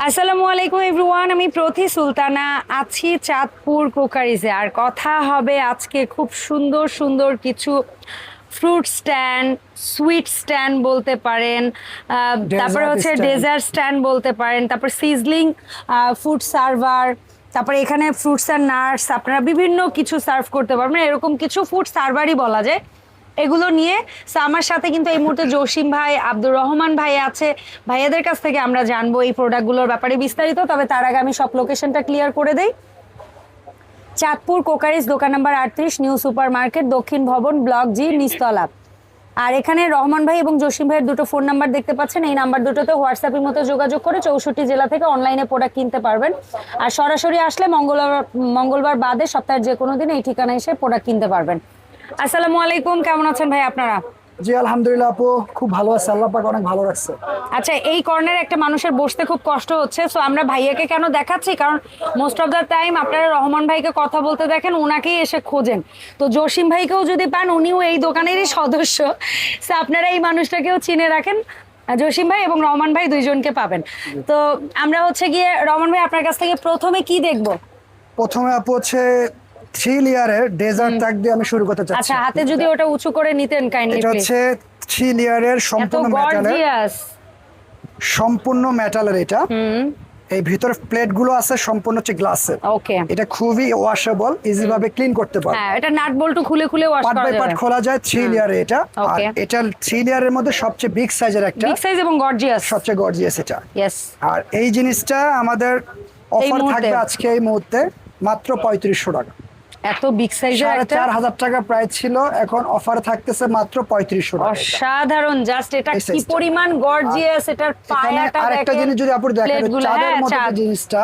আসসালামু আলাইকুম এভরিওয়ান, আমি প্রতি সুলতানা আছি চাঁদপুর কোকারিজে। আর কথা হবে আজকে খুব সুন্দর সুন্দর কিছু ফ্রুট স্ট্যান্ড, সুইট স্ট্যান্ড বলতে পারেন, তারপরে হচ্ছে ডেজার্ট স্ট্যান্ড বলতে পারেন, তারপর সিজলিং ফুড সার্ভার, তারপরে এখানে ফ্রুটস অ্যান্ড নাটস আপনারা বিভিন্ন কিছু সার্ভ করতে পারবেন, এরকম কিছু ফুড সার্ভারই বলা যায় এগুলো নিয়ে। সো আমার সাথে কিন্তু এই মুহূর্তে জসিম ভাই, আব্দুর রহমান ভাই আছে। ভাইয়াদের কাছ থেকে আমরা জানবো এই প্রোডাক্টগুলোর ব্যাপারে বিস্তারিত। তবে তার আগে আমি সব লোকেশনটা ক্লিয়ার করে দেই। চাঁদপুর কোকারিজ, দোকান নাম্বার 38, নিউ সুপার মার্কেট, দক্ষিণ ভবন, ব্লক জি, নিচতলা। আর এখানে রহমান ভাই এবং জসিম ভাইয়ের দুটো ফোন নাম্বার দেখতে পাচ্ছেন। এই নাম্বার দুটোতে হোয়াটসঅ্যাপের মতো যোগাযোগ করে 64 জেলা থেকে অনলাইনে প্রোডাক্ট কিনতে পারবেন। আর সরাসরি আসলে মঙ্গলবার বাদে সপ্তাহের যে কোনো দিন এই ঠিকানায় এসে প্রোডাক্ট কিনতে পারবেন। আসসালামু আলাইকুম, কেমন আছেন ভাই আপনারা? জি আলহামদুলিল্লাহ আপু, খুব ভালো আছে, আল্লাহ পাক অনেক ভালো রাখছে। আচ্ছা, এই কর্নারে একটা মানুষের বসতে খুব কষ্ট হচ্ছে, সো আমরা ভাইয়াকে কেন দেখাচ্ছি, কারণ মোস্ট অফ দ্য টাইম আপনারা রহমান ভাইকে কথা বলতে দেখেন, ওনাকেই এসে খোঁজেন। তো জসিম ভাইকেও যদি পান, উনিও এই দোকানেরই সদস্য, সো আপনারা এই মানুষটাকেও চিনে রাখেন। জসিম ভাই এবং রহমান ভাই দুইজনকে পাবেন। তো আমরা হচ্ছে গিয়ে রহমান ভাই আপনার কাছ থেকে প্রথমে কি দেখবো? প্রথমে আপু হচ্ছে 3 লেয়ারের ডেজার্ট টাক দিয়ে আমি শুরু করতে চাচ্ছি। আচ্ছা, হাতে যদি ওটা উঁচু করে নিতেন কাইন্ডলি। এটা হচ্ছে 3 লেয়ারের সম্পূর্ণ মেটালের, সম্পূর্ণ মেটালের। এটা এই ভিতরে প্লেট গুলো আছে সম্পূর্ণ হচ্ছে গ্লাসের। ওকে, এটা খুবই ওয়াশেবল, ইজি ভাবে ক্লিন করতে পারবে। হ্যাঁ, এটা নাট বল্টু খুলে খুলে ওয়াশ পার্ট করা বাই যায়, পার্ট খোলা যায়। 3 লেয়ারে এটা। আর Okay. এটা 3 লেয়ারের মধ্যে সবচেয়ে বিগ সাইজের একটা, বিগ সাইজ এবং গর্জিয়াস। সবচেয়ে গর্জিয়াস এটা। ইয়েস। আর এই জিনিসটা আমাদের অফার মুহূর্তে? থাকবে আজকে এই মুহূর্তে মাত্র 3500 টাকা। এত বিগ সাইজের একটা 4500 টাকা প্রাইস ছিল, এখন অফার থাকতেছে মাত্র 3500 টাকা। অসাধারণ, জাস্ট এটা এই কি size টা। পরিমাণ গর্জিয়াস, এটার পায়াটা আরেকটা দেখেন, জিনিস যদি আপনি দেখেন, প্লেটগুলো, চাঁদের হ্যাঁ, মতো চাঁদ। যে জিনিসটা,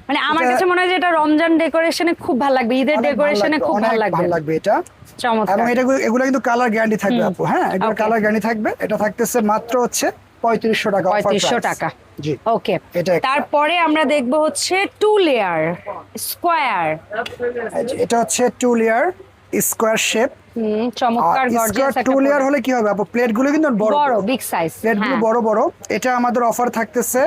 মানে আমার এটা কাছে মনে হয় যে এটা রমজান ডেকোরেশনে খুব ভালো লাগবে, ঈদের অনেক ভালো ডেকোরেশনে লাগবে, খুব অনেক ভালো লাগবে। ভালো লাগবে এটা। চমৎকার। এবং এটা এগুলো কিন্তু কালার গ্যারান্টি থাকবে আপু। হ্যাঁ, এগুলো Okay. কালার গ্যারান্টি থাকবে। এটা থাকতেছে মাত্র হচ্ছে 3500 টাকা, offer 3500 price। টাকা। জি, ওকে, এটা একটা। তারপরে আমরা দেখব হচ্ছে 2 লেয়ার স্কোয়ার। এটা হচ্ছে 2 লেয়ার স্কোয়ার শেপ। চমৎকার আর গর্জিয়াস স্কোয়ার একটা 2 লেয়ার হলে কি হবে আপু, প্লেট গুলো কিন্তু বড় বড় বিগ সাইজ, প্লেটগুলো বড় বড়। এটা আমাদের অফার থাকতেছে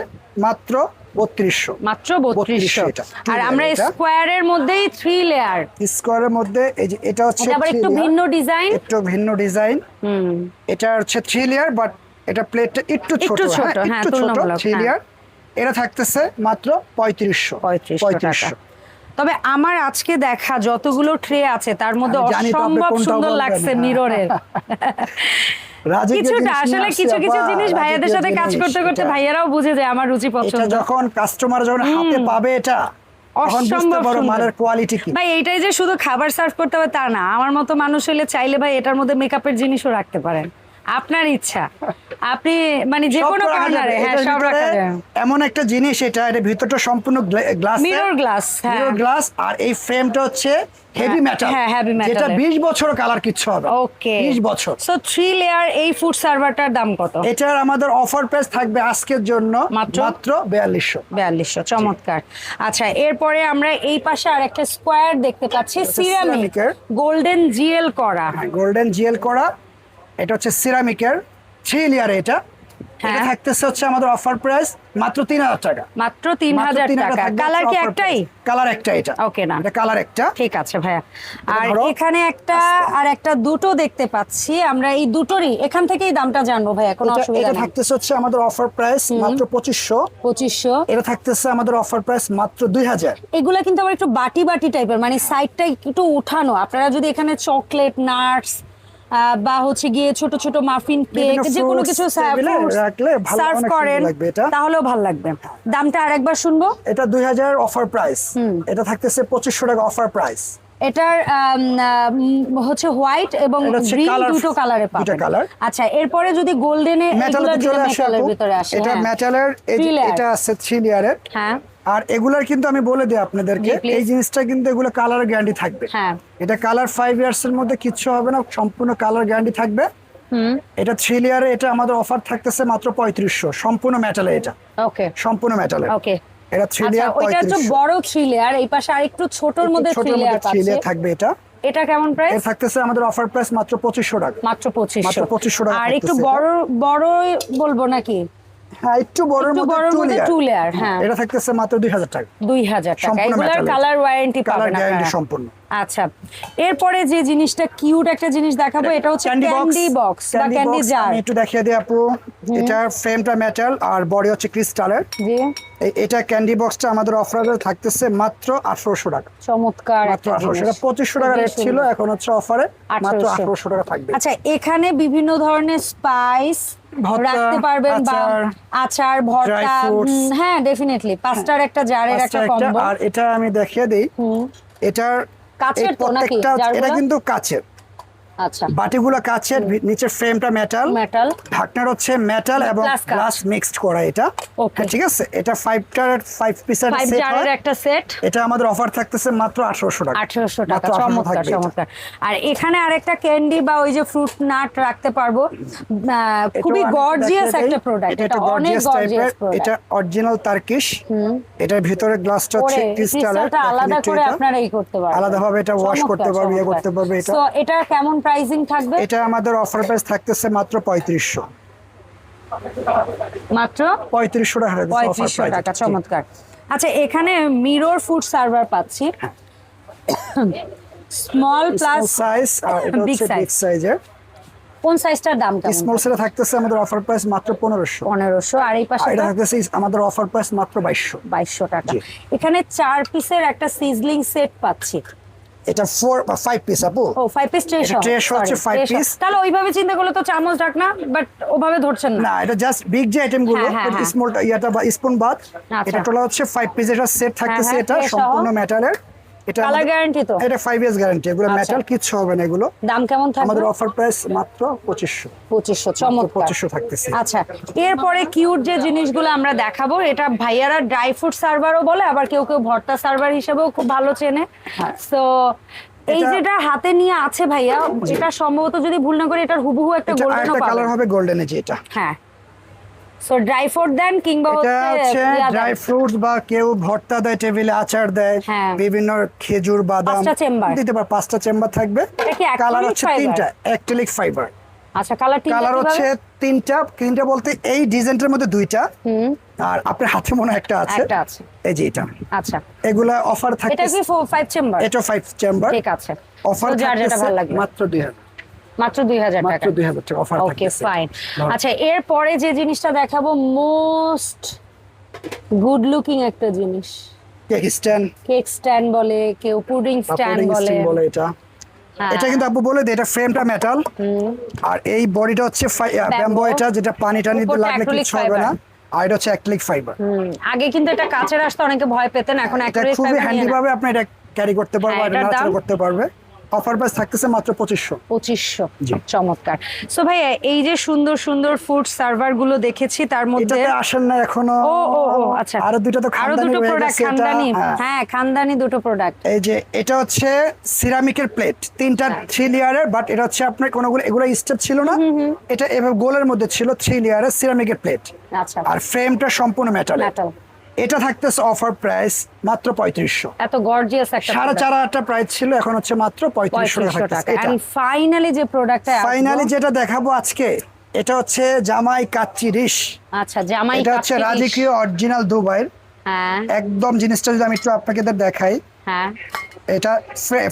মাত্র 3200। মাত্র 3200। এটা আর আমরা স্কোয়ারের মধ্যেই 3 লেয়ার, স্কোয়ারের মধ্যে এই যে এটা হচ্ছে এটা আবার 3 একটু layer, ভিন্ন ডিজাইন। একটু ভিন্ন ডিজাইন। এটা হচ্ছে 3 লেয়ার, বাট এটা প্লেটটা একটু ছোট। একটু ছোট, হ্যাঁ, হ্যাঁ, একটু ছোট। তুলনামূলক, 3 হ্যাঁ। লেয়ার, এটা থাকতেছে মাত্র 3500 টাকা। তবে আমার আজকে দেখা যতগুলো ট্রে আছে তার মধ্যে আমি জানি তো আপনি অসম্ভব কোনটা সুন্দর বলবেন। লাগছে মিররের। রাজকীয় কিছুটা জিনিস আসলে নিয়ে কিছু আসছি কিছু আপা, জিনিস ভাইয়াদের রাজকীয় সাথে কাজ জিনিস করতে করতে এটা। ভাইয়ারাও বুঝে যায় আমার রুচি এটা পছন্দ। যখন কাস্টমার যখন হাতে পাবে এটা, তখন বুঝতে অসম্ভব পারো সুন্দর। মালের কোয়ালিটি কি। ভাই এইটাই যে শুধু খাবার সার্ভ করতে হবে তা না, আমার মতো মানুষ হলে চাইলে ভাই এটার মধ্যে মেকআপের জিনিসও রাখতে পারেন, আপনার ইচ্ছা। আপনি মানে যে সব কোনো রাখা যাবে। কর্নারে, হ্যাঁ, এটার সব ভিতরে রাখা যায়। এমন একটা জিনিস, এটা এর ভিতরটা সম্পূর্ণ গ্লাস, মিরর গ্লাস, হ্যাঁ। Mirror glass. আর এই ফ্রেমটা হচ্ছে হেভি মেটাল, হ্যাঁ, heavy metal যেটা এর। 20 বছর কালার কিচ্ছু হবে। ওকে, 20 বছর। সো 3 লেয়ার এই ফুড সার্ভারটার দাম কত? এটার আমাদের অফার প্রাইস থাকবে আজকের জন্য মাত্র 4200। 4200। চমৎকার। আচ্ছা, এরপরে আমরা এই পাশে আরেকটা স্কোয়ার দেখতে পাচ্ছি, সিরামিক সিরামিকের। গোল্ডেন জিএল করা। গোল্ডেন জিএল করা। এটা হচ্ছে সিরামিকের 3 লেয়ার। এটা হ্যাঁ। থাকতেছে হচ্ছে আমাদের অফার প্রাইস মাত্র 3000 টাকা। মাত্র 3000 টাকা। কালার কি একটাই? কালার একটা। এটা ওকে, না এটা কালার একটা। ঠিক আছে ভাইয়া। আর ধরো। এখানে একটা আর একটা দুটো দেখতে পাচ্ছি আমরা, এই দুটোরই এখান থেকেই দামটা জানবো ভাইয়া, কোনো অসুবিধা এটা নেই। থাকতেছে হচ্ছে আমাদের অফার প্রাইস মাত্র 2500। এটা থাকতেছে আমাদের অফার প্রাইস মাত্র 2000। এগুলা কিন্তু আবার একটু বাটি বাটি টাইপের, মানে সাইডটা একটু উঠানো। আপনারা যদি এখানে চকলেট, নাটস বা হচ্ছে গিয়ে ছোট ছোট মাফিন কেক, বিভিন্ন যে কোনো fruits কিছু টেবিলে রাখলে ভালো, সার্ভ অনেক করেন, সুন্দর লাগবে এটা। তাহলেও ভালো লাগবে। দামটা আরেকবার শুনবো। এটা 2000 অফার প্রাইস। এটা থাকতেছে 2500 টাকা অফার প্রাইস। এটার হচ্ছে হোয়াইট এবং এটা হচ্ছে গ্রিন, colour- দুটো কালারে দুটো পাবেন। colour। আচ্ছা, এরপরে যদি গোল্ডেনে মেটালের চলে আসে মেটালের আপু। ভিতরে আসে, এটা হ্যাঁ। মেটালের, Three layer। এটা আছে 3 লেয়ারের। হ্যাঁ, আর এগুলার কিন্তু আমি বলে দিই আপনাদেরকে, জি, please। এই জিনিসটা কিন্তু এগুলো কালার গ্যারান্টি থাকবে। হ্যাঁ। এটা কালার 5 ইয়ার্স এর মধ্যে কিচ্ছু হবে না, সম্পূর্ণ কালার গ্যারান্টি থাকবে। এটা 3 লেয়ারে। এটা আমাদের অফার থাকতেছে মাত্র 3500, সম্পূর্ণ মেটালে। এটা ওকে, সম্পূর্ণ মেটালে। ওকে। এটা 3 আচ্ছা, লেয়ার ওইটা হচ্ছে 3500। বড় 3 লেয়ার, এই পাশে আরেকটু ছোটর মধ্যে 3 লেয়ার 3 পাচ্ছে। লেয়ার থাকবে। এটা কেমন প্রাইস? এর থাকতেছে আমাদের অফার প্রাইস মাত্র 2500 টাকা। মাত্র 2500। মাত্র 2500 টাকা আর একটু থাকতেছে বড় বড় বলবো নাকি? হ্যাঁ একটু বড়র একটু মধ্যে বড়র টু মধ্যে লেয়ার। 2 লেয়ার, হ্যাঁ এটা থাকতেছে মাত্র 2000 টাকা। 2000 টাকা। সম্পূর্ণ এগুলার metal-এর। কালার ওয়ারেন্টি কালার পাবেন গ্যারান্টি আপনারা। সম্পূর্ণ। আচ্ছা, এরপরে যে জিনিসটা কিউট একটা জিনিস দেখাবো, এটা হচ্ছে ক্যান্ডি বক্স বা ক্যান্ডি জার। আমি একটু দেখিয়ে দিই আপু। এটার ফ্রেমটা মেটাল আর বডি হচ্ছে ক্রিস্টালের। জি, এটা ক্যান্ডি বক্সটা আমাদের অফারে থাকতেছে মাত্র 1800 টাকা। চমৎকার মাত্র একটা 1800 জিনিস। এটা 2500 টাকা রেট ছিল, এখন হচ্ছে অফারে মাত্র 1800 1800 টাকা থাকবে। আচ্ছা, এখানে বিভিন্ন ধরনের স্পাইস ভর্তা, রাখতে পারবেন বা আচার, আচার, ভর্তা, dry fruits। হ্যাঁ ডেফিনেটলি পাঁচটার একটা জারের একটা পাঁচটা একটা, কম্বো। আর এটা আমি দেখিয়ে দিই। এটার কাচের এই তো নাকি প্রত্যেকটা এটা জারগুলো? কিন্তু কাচের, আচ্ছা, বাটিগুলো কাচের, নিচের ফ্রেমটা মেটাল, মেটাল, ঢাকনার হচ্ছে মেটাল এবং Plus কাঁচ। গ্লাস মিক্সড করা এটা। Okay. হ্যাঁ, ঠিক আছে। এটা 5 পিসের 5 সেট জারের হয়। একটা সেট, এটা আমাদের অফার থাকতেছে মাত্র 1800 টাকা। 1800 টাকা। মাত্র 1800 চমৎকার থাকবে এটা। চমৎকার। আর এখানে আরেকটা ক্যান্ডি বা ওই যে ফ্রুট নাট রাখতে পারবো, খুবই এটাও আমি গর্জিয়াস দেখিয়ে একটা দেই। প্রোডাক্ট, এটা এটা একটু অনেক gorgeous গর্জিয়াস type-এর। এটা প্রোডাক্ট। Original Turkish. এটার ভিতরে গ্লাসটা হচ্ছে ক্রিস্টালের। ক্রিস্টালটা আলাদা করে আপনারা এই করতে পারবেন, আলাদাভাবে এটা ওয়াশ করতে পারবে, ইয়ে করতে পারবে এটা। সো এটা কেমন প্রাইসিং থাকবে? এটা আমাদের অফার প্রাইস থাকতেছে মাত্র 3500। মাত্র 3500 টাকা offer 3500 price টাকা। এটা। চমৎকার। আচ্ছা, এখানে মিরর ফুড সার্ভার পাচ্ছি, স্মল প্লাস সাইজ আর এটা Big হচ্ছে size। বিগ সাইজের। কোন সাইজটার দাম কেমন? স্মল সেটা থাকতেছে আমাদের অফার প্রাইস মাত্র 1500। 1500। আর এই আর পাশে এটা থাকতেছে আমাদের অফার প্রাইস মাত্র 2200। 2200 টাকা। জি। এখানে 4 পিসের একটা সিজলিং সেট পাচ্ছি। এটা 5 পিস আপু। ও 5 পিস ট্রে এটা সহ। tray সহ হচ্ছে Sorry, 5 tray সহ। piece। তাহলে ওইভাবে চিন্তা করলে তো চামচ ঢাকনা, বাট ওভাবে ধরছেন না। না, এটা জাস্ট বিগ যে আইটেম গুলো, হ্যাঁ, হ্যাঁ, হ্যাঁ। স্মল ইয়াটা বা স্পুন বাদ, আচ্ছা। এটা টোটাল হচ্ছে 5 পিস এর সেট থাকতেছে। হ্যাঁ, এটা tray সহ। সম্পূর্ণ মেটালের। এটা কালার গ্যারান্টি তো? এটা 5 ইয়ার্স গ্যারান্টি। এগুলো আচ্ছা। মেটাল, কিচ্ছু হবে না এগুলো। দাম কেমন থাকবে? আমাদের অফার প্রাইস মাত্র 2500। 2500। চমৎকার। 2500 থাকতেছে। আচ্ছা, এরপরে কিউট যে জিনিসগুলো আমরা দেখাবো, এটা ভাইয়ারা ড্রাই ফ্রুট সার্ভারও বলে, আবার কেউ কেউ ভর্তা সার্ভার হিসেবেও খুব ভালো চেনে। হ্যাঁ। সো এই এটা- যেটা হাতে নিয়ে আছে ভাইয়া, এটা সম্ভবত যদি ভুল না করি এটার হুবহু একটা এটা গোল্ডেনও আরেকটা পাবেন। কালার হবে গোল্ডেন যে এটা। হ্যাঁ। সো ড্রাই ফ্রুট দেন কিংবা এটা হচ্ছে ইয়া দেন। ড্রাই ফ্রুটস বা কেউ ভর্তা দেয়, টেবিলে আচার দেয়, হ্যাঁ। বিভিন্ন খেজুর বাদাম 5টা চেম্বার দিতে পারে। 5টা চেম্বার থাকবে। এটা কি কালার acrylic হচ্ছে fiber? 3টা অ্যাক্রিলিক ফাইবার। আচ্ছা, কালার কালার হচ্ছে 3টা বলতে এই ডিজাইনটার মধ্যে 2টা, আর আপনার হাতে মনে হয় একটা আছে। একটা আছে। এই যে এটা। আচ্ছা, এগুলা অফার এটা থাকতেছে। কি 5 চেম্বার? এটা 5 চেম্বার। ঠিক আছে। অফার তো যার যেটা থাকতেছে ভালো লাগবে। মাত্র 2000। মাত্র 2000 টাকা। মাত্র 2000 টাকা অফার ওকে, থাকতেছে। ফাইন। ভালো। আচ্ছা, এরপরে যে জিনিসটা দেখাবো, মোস্ট গুড লুকিং একটা জিনিস, কেক স্ট্যান্ড কেক স্ট্যান্ড বলে, কেউ পুডিং বা স্ট্যান্ড পুডিং বলে। স্ট্যান্ড বলে এটা। হ্যাঁ। এটা কিন্তু আপু বলে দেয়, এটা ফ্রেমটা মেটাল আর এই বডিটা হচ্ছে ব্যাম্বো, এটা যেটা পানি টানি উপরটা লাগলে acrylic কিছু হবে না। fiber। আর এটা হচ্ছে অ্যাক্রিলিক ফাইবার। আগে কিন্তু এটা কাচের আসতে অনেকে ভয় পেতেন, এখন এটা অ্যাক্রিলিক খুবই ফাইবার হ্যান্ডি নিয়ে ভাবে আপনি এটা ক্যারি করতে পারবে, হ্যাঁ, আর এটার নাড়াচাড়া দাম? করতে পারবে। অফার প্রাইস থাকতেছে মাত্র 2500। 2500। জি। চমৎকার। সো ভাই, এই যে সুন্দর সুন্দর ফুড সার্ভার গুলো দেখেছি, তার মধ্যে এটাতে আসেন না এখনো। ও ও ও আচ্ছা, আরো দুটো তো আরো খানদানি দুটো হয়ে প্রোডাক্ট গেছে এটা। খানদানি। হ্যাঁ। হ্যাঁ, খানদানি দুটো প্রোডাক্ট। এই যে এটা হচ্ছে সিরামিকের প্লেট, 3টা 3 লেয়ারের, বাট এটা হচ্ছে আপনার কোনগুলো এগুলো স্টেপ ছিল না। এটা এভাবে গোলের মধ্যে ছিল, 3 লেয়ারের সিরামিকের প্লেট। আচ্ছা, আর ফ্রেমটা সম্পূর্ণ মেটাল। মেটাল। এটা থাকতেছে অফার প্রাইস মাত্র 3500। এত গর্জিয়াস একটা 4,500 প্রাইস ছিল, এখন হচ্ছে মাত্র 3500 3500 টাকা। টাকা। এন্ড ফাইনালি যে প্রোডাক্টটা ফাইনালি যেটা দেখাবো আজকে, এটা হচ্ছে জামাই কাচ্চি ডিশ। আচ্ছা, জামাই এটা হচ্ছে কাচ্চি dish। রাজকীয় অরিজিনাল দুবাইয়ের হ্যাঁ একদম জিনিসটা যদি আমি একটু আপনাকে দেখাই। হ্যাঁ। এটা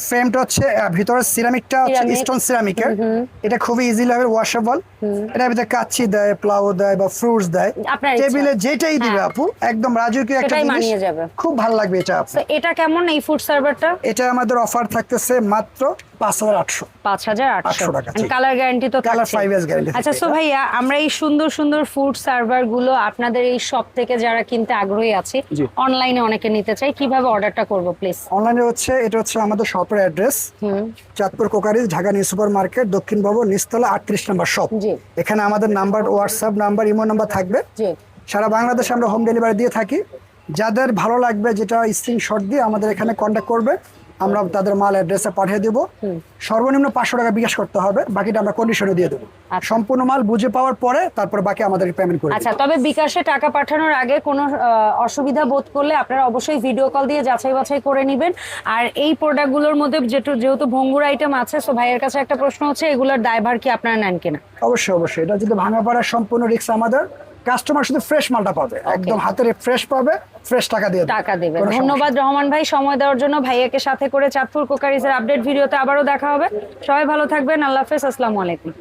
ফ্রেমটা হচ্ছে ভিতরে সিরামিকটা হচ্ছে Ceramic। স্টোন সিরামিকের। এটা খুবই ইজিলি হবে ওয়াশেবল। এটার ভিতরে কাচ্চি দেয়, প্লাউ দেয় বা ফ্রুটস দেয়, আপনার ইচ্ছা। টেবিলে যেটাই দিবে হ্যাঁ। আপু একদম রাজকীয় একটা সেটাই জিনিস, মানিয়ে যাবে। খুব ভালো লাগবে এটা আপু। তো এটা কেমন এই ফুড সার্ভারটা? এটা আমাদের অফার থাকতেছে মাত্র 5800। 5800 টাকা, জি। কালার গ্যারান্টি তো কালার থাকছে। 5 ইয়ার্স গ্যারান্টি। আচ্ছা, সো ভাইয়া, আমরা এই সুন্দর সুন্দর ফুড সার্ভার গুলো আপনাদের এই শপ থেকে যারা কিনতে আগ্রহী আছে, জি। অনলাইনে অনেকে নিতে চাই, কিভাবে অর্ডারটা করব প্লিজ? অনলাইনে হচ্ছে এটা হচ্ছে আমাদের শপের address, Chandpur crockeries, Dhaka new super market, দক্ষিণ ভবন, নিচতলা 38 নম্বর শপ। জি। এখানে আমাদের number, WhatsApp number, imo number থাকবে। জি। সারা বাংলাদেশে আমরা হোম ডেলিভারি দিয়ে থাকি। যাদের ভালো লাগবে, যেটা স্ক্রিনশট দিয়ে আমাদের এখানে কন্ট্যাক্ট করবে, আমরা তাদের মাল অ্যাড্রেসে পাঠিয়ে দেবো। সর্বনিম্ন 500 টাকা বিকাশ করতে হবে, বাকিটা আমরা কন্ডিশনে দিয়ে দেবো। আচ্ছা। সম্পূর্ণ মাল বুঝে পাওয়ার পরে তারপর বাকি আমাদের পেমেন্ট করে আচ্ছা, তবে বিকাশে টাকা পাঠানোর আগে কোনো অসুবিধা বোধ করলে আপনারা অবশ্যই ভিডিও কল দিয়ে যাচাই বাছাই করে নেবেন। আর এই প্রোডাক্টগুলোর মধ্যে যেহেতু ভঙ্গুর আইটেম আছে, সো ভাইয়ের কাছে একটা প্রশ্ন হচ্ছে, এগুলোর দায়ভার কি আপনারা নেন কিনা? অবশ্যই অবশ্যই। এটা যদি ভাঙা পড়ার সম্পূর্ণ রিস্ক আমাদের, কাস্টমার শুধু ফ্রেশ মালটা পাবে, একদম হাতের ফ্রেশ পাবে, ফ্রেশ টাকা দিয়ে টাকা দেবে। কোনো সমস্যা ধন্যবাদ রহমান ভাই সময় দেওয়ার জন্য। ভাইয়াকে সাথে করে চাঁদপুর কোকারিজের আপডেট ভিডিওতে আবারও দেখা হবে। সবাই ভালো থাকবেন, আল্লাহ হাফেজ, আসসালামু আলাইকুম।